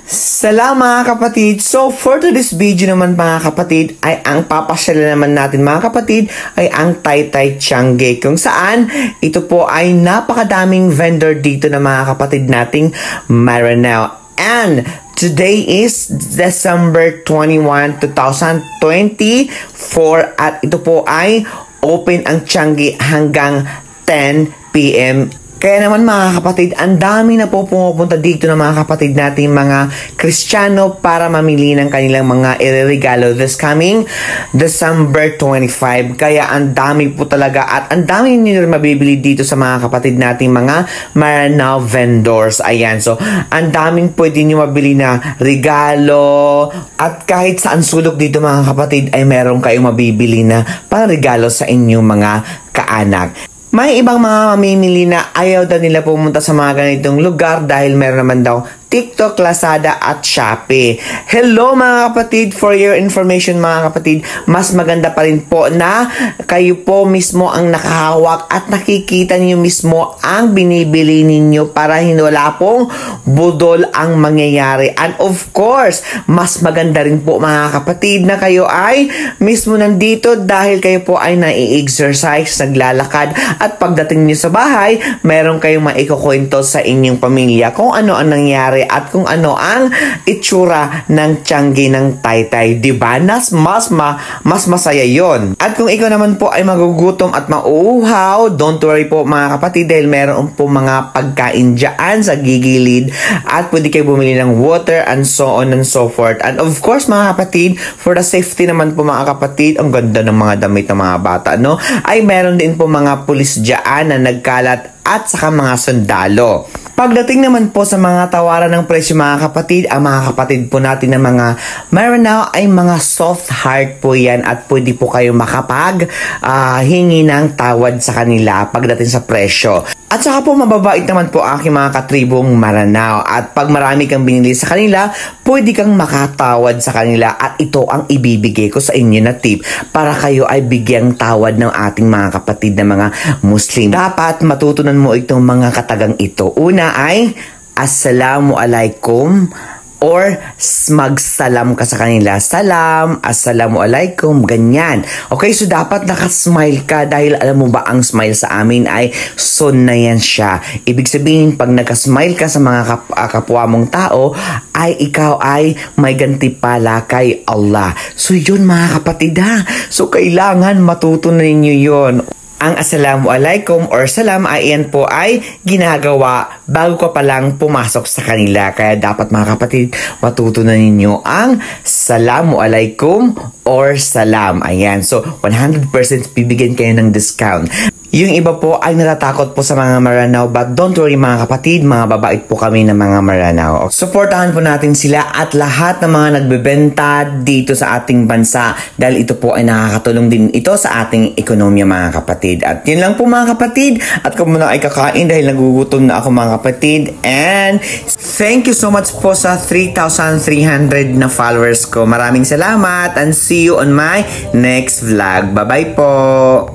Salam mga kapatid! So for today's video naman mga kapatid ay ang papasyalan naman natin mga kapatid ay ang Taytay Tiange, kung saan ito po ay napakadaming vendor dito na mga kapatid nating Maranao. And today is December 21, 2024 at ito po ay open ang Tiange hanggang 10 PM. Kaya naman mga kapatid, ang dami na po pumupunta dito ng mga kapatid natin mga Kristiyano para mamili ng kanilang mga ireregalo this coming December 25. Kaya ang dami po talaga at ang dami nyo mabibili dito sa mga kapatid natin mga Maranao vendors. Ayan, so ang daming pwede nyo mabili na regalo at kahit saan sulok dito mga kapatid ay meron kayong mabibili na pang regalo sa inyong mga kaanak. May ibang mga mamimili na ayaw daw nila pumunta sa mga ganitong lugar dahil meron naman daw TikTok, Lazada at Shopee. Hello mga kapatid, for your information mga kapatid, mas maganda pa rin po na kayo po mismo ang nakahawak at nakikita niyo mismo ang binibili ninyo para wala pong budol ang mangyayari. And of course, mas maganda rin po mga kapatid na kayo ay mismo nandito dahil kayo po ay nai-exercise, naglalakad at pagdating niyo sa bahay, meron kayong maikukwento sa inyong pamilya kung ano ang nangyari at kung ano ang itsura ng Tiange ng Taytay, diba? Mas masaya yon. At kung ikaw naman po ay magugutom at mauuhaw, don't worry po mga kapatid dahil meron po mga pagkain dyan sa gigilid at pwede kayo bumili ng water and so on and so forth. And of course mga kapatid, for the safety naman po mga kapatid, ang ganda ng mga damit ng mga bata, no? Ay meron din po mga pulis dyan na nagkalat at saka mga sundalo. Pagdating naman po sa mga tawaran ng presyo mga kapatid, ang mga kapatid po natin na mga Maranao ay mga soft heart po yan at pwede po kayo makapag hingi ng tawad sa kanila pagdating sa presyo. At saka po mababait naman po aking mga katribong Maranao at pag marami kang binili sa kanila, pwede kang makatawad sa kanila at ito ang ibibigay ko sa inyo na tip para kayo ay bigyang tawad ng ating mga kapatid na mga Muslim. Dapat matutunan mo itong mga katagang ito. Una ay Assalamualaikum or magsalam ka sa kanila. Salam, Assalamualaikum, ganyan. Okay, so dapat nakasmile ka dahil alam mo ba ang smile sa amin ay sunnah yan siya. Ibig sabihin pag nakasmile ka sa mga kapwa mong tao ay ikaw ay may gantimpala kay Allah. So yun mga kapatid ha. So kailangan matutunan ninyo yun. Ang Assalamualaikum or salam ay yan po ay ginagawa bago ka palang pumasok sa kanila. Kaya dapat mga kapatid, matutunan ninyo ang Assalamualaikum or salam. Ayan. So, 100% bibigyan kayo ng discount. Yung iba po ay natatakot po sa mga Maranao, but don't worry mga kapatid, mga babait po kami ng mga Maranao. Supportahan po natin sila at lahat ng mga nagbebenta dito sa ating bansa dahil ito po ay nakakatulong din ito sa ating ekonomiya mga kapatid. At yun lang po mga kapatid, at kung muna ay kakain dahil nagugutom na ako mga kapatid. And thank you so much po sa 3,300 na followers ko. Maraming salamat and see you on my next vlog. Bye bye po!